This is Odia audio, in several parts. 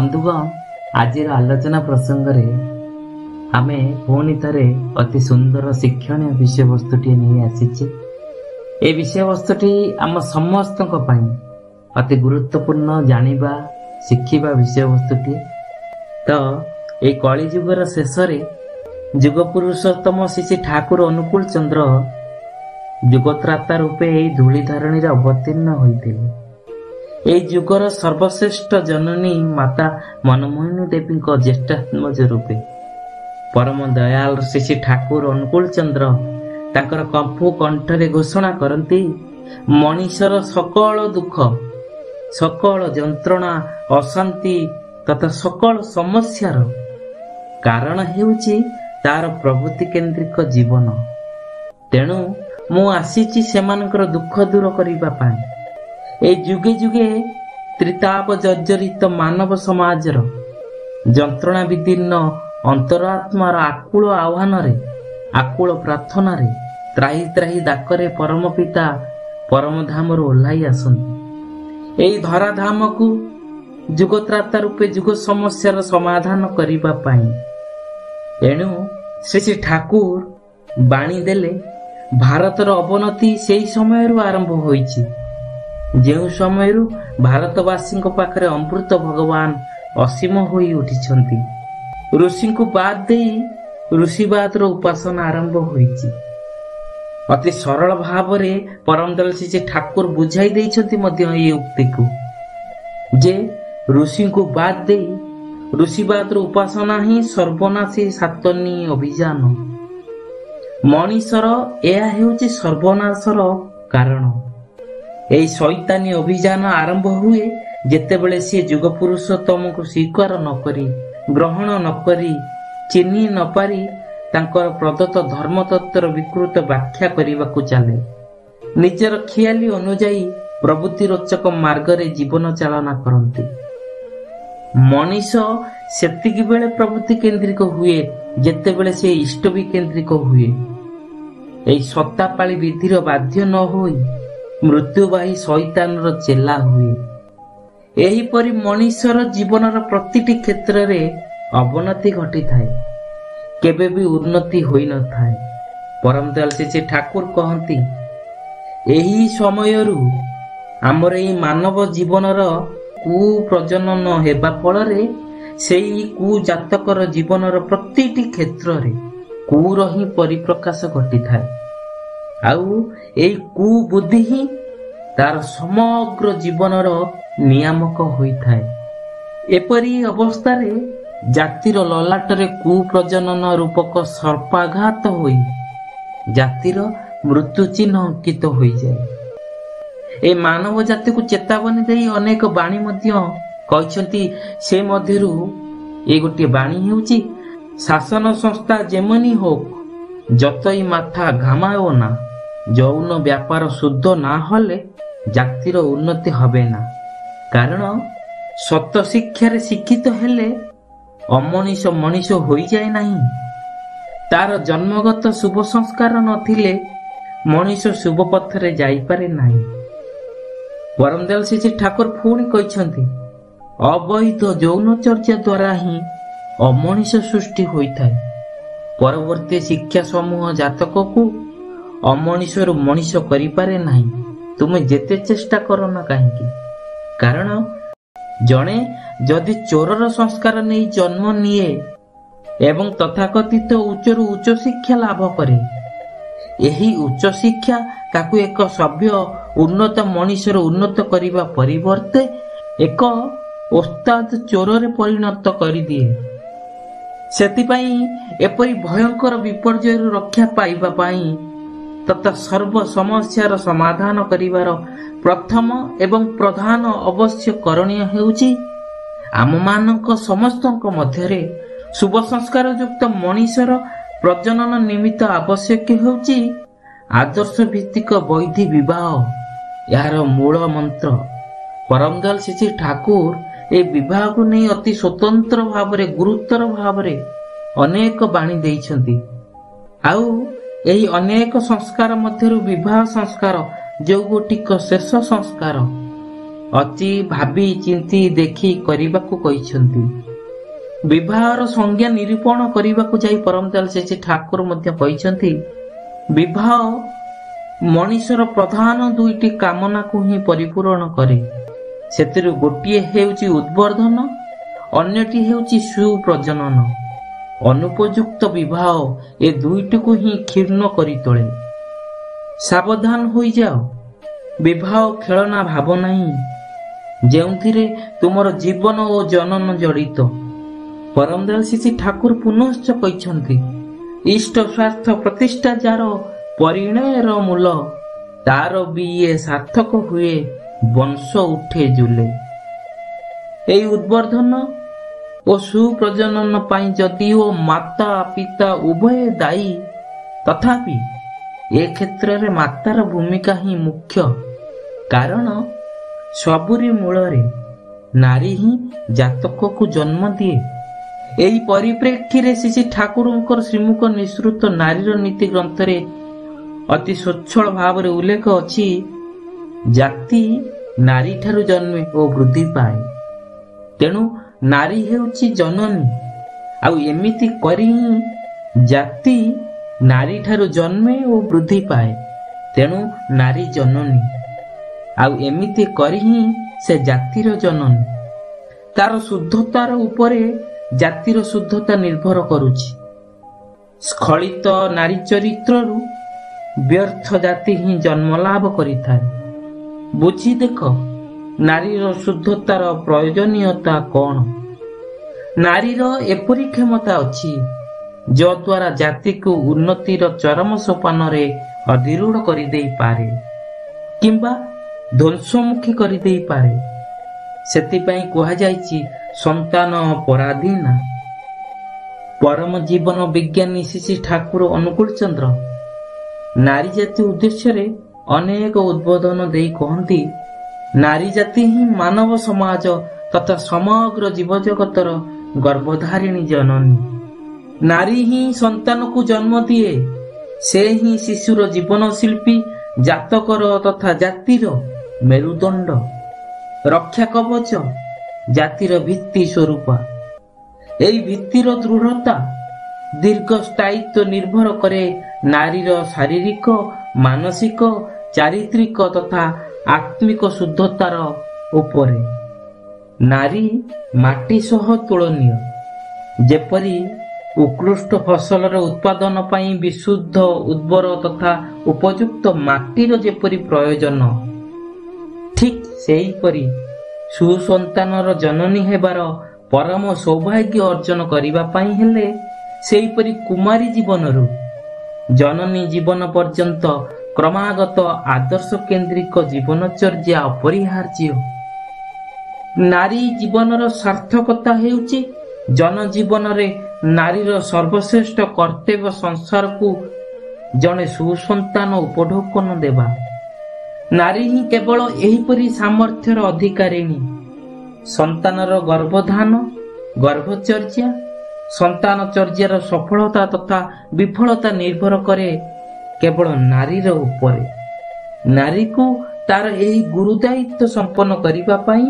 बंधुगण आज आलोचना प्रसंग आमे पुणी थे अति सुंदर शिक्षण विषय वस्तुटी नहीं आसी। ए विषय वस्तुटी आम समस्त अति गुरुत्वपूर्ण जानिबा शिखिबा विषय वस्तुटी। तो ये कली जुगर शेष जुग पुरुषोत्तम श्री ठाकुर अनुकूल चंद्र जुगत्राता रूपे धूली धारणी अवतीर्ण होते। ए जुगर सर्वश्रेष्ठ जननी माता मनमोहिनी देवी ज्येष्ठात्मज रूपे परम दयाल श्री ठाकुर अनुकूल चंद्र ताकर कंफु कंठरे घोषणा करती मनीषर सकल दुख सकल जंत्रणा अशांति तथा सकल समस्यार कारण हेउची तार प्रभुति केंद्रिक जीवन। तेणु मु आसीची सेमानकर दुख दूर करिबा पाई। ए जुगे जुगे त्रिताप जर्जरित मानव समाजर जंत्रणा विदीर्ण अंतरात्मार आकुल आह्वान आकुल प्रार्थना त्राही त्राही डाकरे परम पिता परम धाम ओह्लाई आसंती। एई धराधाम को जुगत्राता रूपे जुग समस्यार समाधान करिबा पाई। एणु श्री ठाकुर बाणी देले भारतर अवनति सेई समय आरंभ होईची। जेउ समय भारतवासी पाखरे अमृत भगवान असीम होई उठिछंती। ऋषि को बाद दे ऋषिवाद उपासना आरंभ होईची। अति सरल भाव रे परम दयाल श्री ठाकुर बुझाई देइछंती मध्य ए उक्ति को जे ऋषि को बाद दे ऋषिवाद उपासना ही सर्वनाशी सातनी अभियान। मनीषर यह हेउची सर्वनाशर कारण। एई शैतानी अभियान आरंभ हुए जेतेबेले से जुग पुरुषोत्तम को स्वीकार न करी ग्रहण न करी चिन्ही न पारी तांकर प्रदत्त धर्म तत्वर विकृत व्याख्या करने को चले। निजर खियाली अनुजाई प्रवृत्ति रोचक मार्ग रे जीवन चालना करती। मनीष सेतिकी बेले प्रवृत्ति केंद्रिक हुए जेतेबेले से इष्ट भी केंद्रिक हुए। एई सत्तापाली विधिर बाध्य न होई मृत्युवाही शैतानर चेला हुए। एहीपरि मनीषर जीवनर प्रतिटी क्षेत्र रे अवनति घटी थाए, केबे भी उन्नति होई न थाए। परम दयाल श्री ठाकुर कहती एही समयरु आमर एही मानव जीवनर कुप्रजनन हेबा फलरे सेई कुजातकर जीवनर प्रतिटी क्षेत्र रे कुर ही परिप्रकाश घटी थाए। आउ एई कुबुद्धि ही तार समग्र जीवनर नियामक होई थाए। एपरी अवस्था रे जातिर ललाटरे कुप्रजनन रूपक सर्पाघात होई जातिर मृत्यु चिन्ह अंकित होई जाए। ए मानव जाति को चेतावनी देई अनेक बाणी मध्य कहिसंती। से मध्यरु ए गोटे बाणी हेउची शासन संस्था जेमनी होक जतई माथा घामाओ ना। जौन व्यापार शुद्ध ना हले जातिर उन्नति हबे ना। कारण सत शिक्षारे शिक्षित हेले अमनीष मनीष होई जाए नहीं। तार जन्मगत शुभ संस्कार नथिले मनीष शुभ पथरे जाई पारे नहीं। परम दयाल श्री ठाकुर पुणी कहिसंती अवैध यौनचर्या द्वारा ही अमनीष सृष्टि होइथाए। परवर्ती शिक्षा समूह जातक को अमनीषरु मनीष करि पारे नहीं। तुमे जेते चेष्टा करो ना काहेकि। कारण जणे जदि चोरर संस्कार नहीं जन्म निये एवं तथाकथित उच्चरु उच्च शिक्षा लाभ करे, एही उच्च शिक्षा ताकू एक सभ्य उन्नत मनीषर उन्नत करिबा परिवर्ते एक ओस्ताद चोर परिणत करि दिए। सेतिपाई एपरि भयंकर विपर्यय रक्षा पाइबा पाई तथा सर्व समस्यार समाधान करिवार प्रथम एवं प्रधान अवश्य करणीय हेउची आम मानक समस्तक मध्यरे शुभ संस्कार युक्त मनीषर प्रजनन निमित्त आवश्यक हेउची आदर्श भित्तिक वैधि विवाह। यार मूल मंत्र परम दयाल श्री ठाकुर ए विवाह को नहीं अति स्वतंत्र भावरे गुरुतर भावरे अनेक बाणी देइछंती। आउ एही अनेक संस्कार मध्यरु विवाह संस्कार जो गोटिक शेष संस्कार ଅତି ଭାବି ଚିନ୍ତି ଦେଖି କରିବାକୁ କହିଛନ୍ତି। ବିବାହର ସଂଜ୍ଞା ନିରୂପଣ କରିବାକୁ ଯାଇ ପରମଦୟାଲ ଶ୍ରୀ ଠାକୁର ମଧ୍ୟ କହିଛନ୍ତି, ବିବାହ ମଣିଷର ପ୍ରଧାନ ଦୁଇଟି କାମନାକୁ ହିଁ ପରିପୂରଣ କରେ। ସେଥିରୁ ଗୋଟିଏ ହେଉଛି ଉଦ୍ବର୍ଦ୍ଧନ, ଅନ୍ୟଟି ହେଉଛି ସୁପ୍ରଜନନ। ଅନୁପଯୁକ୍ତ ବିବାହ ଏ ଦୁଇଟିକୁ ହିଁ କ୍ଷୀର୍ଣ୍ଣ କରି ତୋଳେ। ସାବଧାନ ହୋଇଯାଅ, ବିବାହ ଖେଳନା ଭାବ ନାହିଁ, ଯେଉଁଥିରେ ତୁମର ଜୀବନ ଓ ଜନନ ଜଡ଼ିତ। ପରମଦୟାଲ ଶ୍ରୀ ଠାକୁର ପୁନଶ୍ଚ କହିଛନ୍ତି, ଇଷ୍ଟ ସ୍ୱାର୍ଥ ପ୍ରତିଷ୍ଠା ଯାର ପରିଣୟର ମୂଳ, ତାର ବି ଇଏ ସାର୍ଥକ ହୁଏ ବଂଶ ଉଠେ ଜୁଲେ। ଏହି ଉଦ୍ବର୍ଦ୍ଧନ ଓ ସୁପ୍ରଜନନ ପାଇଁ ଯଦିଓ ମାତା ପିତା ଉଭୟ ଦାୟୀ, ତଥାପି ଏ କ୍ଷେତ୍ରରେ ମାତାର ଭୂମିକା ହିଁ ମୁଖ୍ୟ। କାରଣ ସବୁରି ମୂଳରେ ନାରୀ ହିଁ ଜାତକକୁ ଜନ୍ମ ଦିଏ। ଏହି ପରିପ୍ରେକ୍ଷୀରେ ଶ୍ରୀ ଠାକୁରଙ୍କର ଶ୍ରୀମୁଖ ନିଃସୃତ ନାରୀର ନୀତି ଗ୍ରନ୍ଥରେ ଅତି ସ୍ୱଚ୍ଛଳ ଭାବରେ ଉଲ୍ଲେଖ ଅଛି, ଜାତି ନାରୀଠାରୁ ଜନ୍ମେ ଓ ବୃଦ୍ଧି ପାଏ। ତେଣୁ ନାରୀ ହେଉଛି ଜନନୀ। ଆଉ ଏମିତି କରି ହିଁ ଜାତି ନାରୀଠାରୁ ଜନ୍ମେ ଓ ବୃଦ୍ଧି ପାଏ। ତେଣୁ ନାରୀ ଜନନୀ। ଆଉ ଏମିତି କରି ହିଁ ସେ ଜାତିର ଜନନୀ। ତାର ଶୁଦ୍ଧତାର ଉପରେ ଜାତିର ଶୁଦ୍ଧତା ନିର୍ଭର କରୁଛି। ସ୍ଖଳିତ ନାରୀ ଚରିତ୍ରରୁ ବ୍ୟର୍ଥ ଜାତି ହିଁ ଜନ୍ମ ଲାଭ କରିଥାଏ। ବୁଝି ଦେଖ, ନାରୀର ଶୁଦ୍ଧତାର ପ୍ରୟୋଜନୀୟତା କଣ? ନାରୀର ଏପରି କ୍ଷମତା ଅଛି, ଯଦ୍ୱାରା ଜାତିକୁ ଉନ୍ନତିର ଚରମ ସୋପାନରେ ଅଧିରୂଢ଼ କରିଦେଇପାରେ କିମ୍ବା ଧ୍ୱଂସମୁଖୀ କରିଦେଇପାରେ। ସେଥିପାଇଁ କୁହାଯାଇଛି ସନ୍ତାନ ପରାଧୀନା। ପରମ ଜୀବନ ବିଜ୍ଞାନୀ ଶ୍ରୀ ଠାକୁର ଅନୁକୂଳ ଚନ୍ଦ୍ର ନାରୀ ଜାତି ଉଦ୍ଦେଶ୍ୟରେ ଅନେକ ଉଦ୍ବୋଧନ ଦେଇ କହନ୍ତି, ନାରୀ ଜାତି ହିଁ ମାନବ ସମାଜ ତଥା ସମଗ୍ର ଜୀବଜଗତର ଗର୍ଭଧାରିଣୀ ଜନନୀ। ନାରୀ ହିଁ ସନ୍ତାନକୁ ଜନ୍ମ ଦିଏ। ସେ ହିଁ ଶିଶୁର ଜୀବନ ଶିଳ୍ପୀ, ଜାତକର ତଥା ଜାତିର ମେରୁଦଣ୍ଡ, ରକ୍ଷା କବଚ, ଜାତିର ଭିତ୍ତି ସ୍ୱରୂପା। ଏହି ଭିତ୍ତିର ଦୃଢ଼ତା, ଦୀର୍ଘସ୍ଥାୟିତ୍ୱ ନିର୍ଭର କରେ ନାରୀର ଶାରୀରିକ, ମାନସିକ, ଚାରିତ୍ରିକ ତଥା ଆତ୍ମିକ ଶୁଦ୍ଧତାର ଉପରେ। ନାରୀ ମାଟି ସହ ତୁଳନୀୟ। ଯେପରି ଉତ୍କୃଷ୍ଟ ଫସଲର ଉତ୍ପାଦନ ପାଇଁ ବିଶୁଦ୍ଧ, ଉର୍ବର ତଥା ଉପଯୁକ୍ତ ମାଟିର ଯେପରି ପ୍ରୟୋଜନ, ଠିକ୍ ସେହିପରି ସୁସନ୍ତାନର ଜନନୀ ହେବାର ପରମ ସୌଭାଗ୍ୟ ଅର୍ଜନ କରିବା ପାଇଁ ହେଲେ ସେହିପରି କୁମାରୀ ଜୀବନରୁ ଜନନୀ ଜୀବନ ପର୍ଯ୍ୟନ୍ତ କ୍ରମାଗତ ଆଦର୍ଶ କେନ୍ଦ୍ରିକ ଜୀବନଚର୍ଯ୍ୟା ଅପରିହାର୍ଯ୍ୟ। ନାରୀ ଜୀବନର ସାର୍ଥକତା ହେଉଛି ଜନଜୀବନରେ ନାରୀର ସର୍ବଶ୍ରେଷ୍ଠ କର୍ତ୍ତବ୍ୟ ସଂସାରକୁ ଜଣେ ସୁସନ୍ତାନ ଉପଢୌକନ ଦେବା। ନାରୀ ହିଁ କେବଳ ଏହିପରି ସାମର୍ଥ୍ୟର ଅଧିକାରିଣୀ। ସନ୍ତାନର ଗର୍ଭଧାନ, ଗର୍ଭଚର୍ଯ୍ୟା, ସନ୍ତାନ ଚର୍ଯ୍ୟାର ସଫଳତା ତଥା ବିଫଳତା ନିର୍ଭର କରେ କେବଳ ନାରୀର ଉପରେ। ନାରୀକୁ ତାର ଏହି ଗୁରୁ ଦାୟିତ୍ୱ ସମ୍ପନ୍ନ କରିବା ପାଇଁ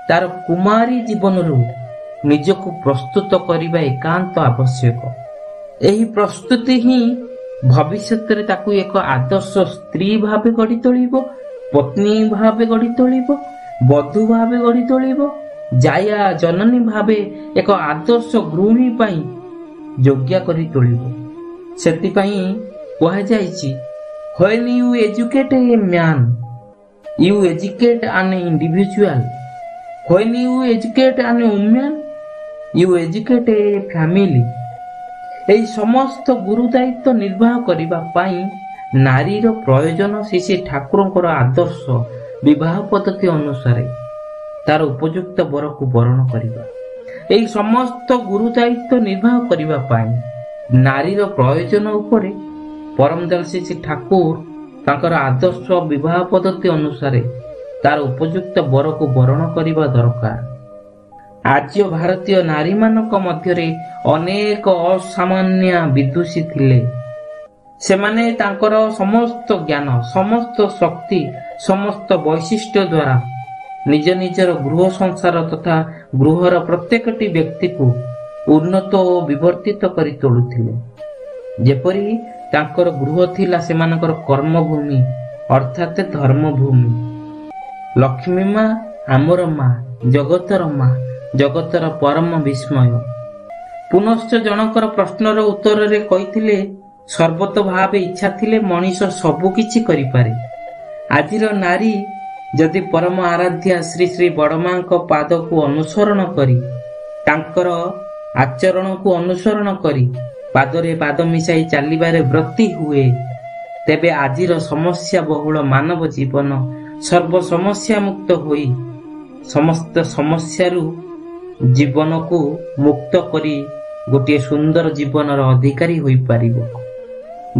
ତାର କୁମାରୀ ଜୀବନରୁ ନିଜକୁ ପ୍ରସ୍ତୁତ କରିବା ଏକାନ୍ତ ଆବଶ୍ୟକ। ଏହି ପ୍ରସ୍ତୁତି ହିଁ ଭବିଷ୍ୟତରେ ତାକୁ ଏକ ଆଦର୍ଶ ସ୍ତ୍ରୀ ଭାବେ ଗଢ଼ି ତୋଳିବ, ପତ୍ନୀ ଭାବେ ଗଢ଼ି ତୋଳିବ, ବଧୂ ଭାବେ ଗଢ଼ି ତୋଳିବ, ଜାୟା ଜନନୀ ଭାବେ ଏକ ଆଦର୍ଶ ଗୃହିଣୀ ପାଇଁ ଯୋଗ୍ୟ କରି ତୋଳିବ। ସେଥିପାଇଁ କୁହାଯାଇଛି, when you educate a man, you educate an individual. When you educate an woman, you educate a family. ଏହି ସମସ୍ତ ଗୁରୁ ଦାୟିତ୍ୱ ନିର୍ବାହ କରିବା ପାଇଁ ନାରୀର ପ୍ରୟୋଜନ ଶ୍ରୀ ଠାକୁରଙ୍କର ଆଦର୍ଶ ବିବାହ ପଦ୍ଧତି ଅନୁସାରେ ତାର ଉପଯୁକ୍ତ ବରକୁ ବରଣ କରିବା। ଏହି ସମସ୍ତ ଗୁରୁ ଦାୟିତ୍ୱ ନିର୍ବାହ କରିବା ପାଇଁ ନାରୀର ପ୍ରୟୋଜନ ଉପରେ ପରମଦୟାଲ ଶ୍ରୀ ଠାକୁର ତାଙ୍କର ଆଦର୍ଶ ବିବାହ ପଦ୍ଧତି ଅନୁସାରେ ତାର ଉପଯୁକ୍ତ ବରକୁ ବରଣ କରିବା ଦରକାର। ଆର୍ଯ୍ୟ ଭାରତୀୟ ନାରୀମାନଙ୍କ ମଧ୍ୟରେ ଅନେକ ଅସାମାନ୍ୟ ବିଦୁଷୀ ଥିଲେ। ସେମାନେ ତାଙ୍କର ସମସ୍ତ ଜ୍ଞାନ, ସମସ୍ତ ଶକ୍ତି, ସମସ୍ତ ବୈଶିଷ୍ଟ୍ୟ ଦ୍ୱାରା ନିଜ ନିଜର ଗୃହ ସଂସାର ତଥା ଗୃହର ପ୍ରତ୍ୟେକଟି ବ୍ୟକ୍ତିକୁ ଉନ୍ନତ ଓ ବିବର୍ତ୍ତିତ କରି ତୋଳୁଥିଲେ। ଯେପରି ତାଙ୍କର ଗୃହ ଥିଲା ସେମାନଙ୍କର କର୍ମଭୂମି ଅର୍ଥାତ୍ ଧର୍ମଭୂମି। ଲକ୍ଷ୍ମୀ ମା ଆମର ମା, ଜଗତର ମା, ଜଗତର ପରମ ବିସ୍ମୟ। ପୁନଶ୍ଚ ଜଣଙ୍କର ପ୍ରଶ୍ନର ଉତ୍ତରରେ କହିଥିଲେ, ସର୍ବତ ଭାବେ ଇଚ୍ଛା ଥିଲେ ମଣିଷ ସବୁ କିଛି କରିପାରେ। ଆଜିର ନାରୀ ଯଦି ପରମ ଆରାଧ୍ୟା ଶ୍ରୀ ଶ୍ରୀ ବଡ଼ମାଙ୍କ ପାଦକୁ ଅନୁସରଣ କରି, ତାଙ୍କର ଆଚରଣକୁ ଅନୁସରଣ କରି ପାଦରେ ପାଦ ମିଶାଇ ଚାଲିବାରେ ବ୍ରତୀ ହୁଏ, ତେବେ ଆଜିର ସମସ୍ୟା ବହୁଳ ମାନବ ଜୀବନ ସର୍ବ ସମସ୍ୟା ମୁକ୍ତ ହୋଇ ସମସ୍ତ ସମସ୍ୟାରୁ ଜୀବନକୁ ମୁକ୍ତ କରି ଗୋଟିଏ ସୁନ୍ଦର ଜୀବନର ଅଧିକାରୀ ହୋଇପାରିବ,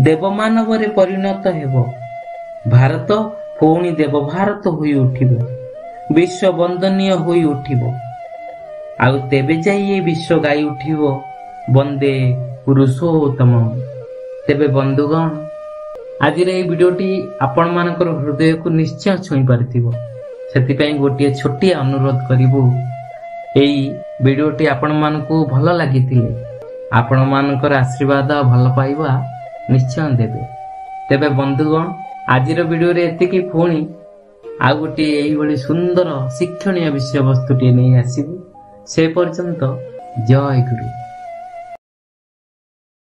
ଦେବମାନବରେ ପରିଣତ ହେବ। ଭାରତ ପୁଣି ଦେବ ଭାରତ ହୋଇ ଉଠିବ, ବିଶ୍ୱ ବନ୍ଦନୀୟ ହୋଇ ଉଠିବ। ଆଉ ତେବେ ଯାଇ ଏ ବିଶ୍ୱ ଗାଇ ଉଠିବ ବନ୍ଦେ ପୁରୁଷୋତ୍ତମ। ତେବେ ବନ୍ଧୁଗଣ, ଆଜିର ଏହି ଭିଡିଓଟି ଆପଣମାନଙ୍କର ହୃଦୟକୁ ନିଶ୍ଚୟ ଛୁଇଁ ପାରିଥିବ। ସେଥିପାଇଁ ଗୋଟିଏ ଛୋଟିଆ ଅନୁରୋଧ କରିବୁ, ଏହି ଭିଡିଓଟି ଆପଣମାନଙ୍କୁ ଭଲ ଲାଗିଥିଲେ ଆପଣମାନଙ୍କର ଆଶୀର୍ବାଦ ଭଲ ପାଇବା ନିଶ୍ଚୟ ଦେବେ। ତେବେ ବନ୍ଧୁଗଣ, ଆଜିର ଭିଡିଓରେ ଏତିକି। ପୁଣି ଆଉ ଗୋଟିଏ ଏଇଭଳି ସୁନ୍ଦର ଶିକ୍ଷଣୀୟ ବିଷୟବସ୍ତୁଟିଏ ନେଇ ଆସିବୁ। ସେ ପର୍ଯ୍ୟନ୍ତ ଜୟ ଗୁରୁ।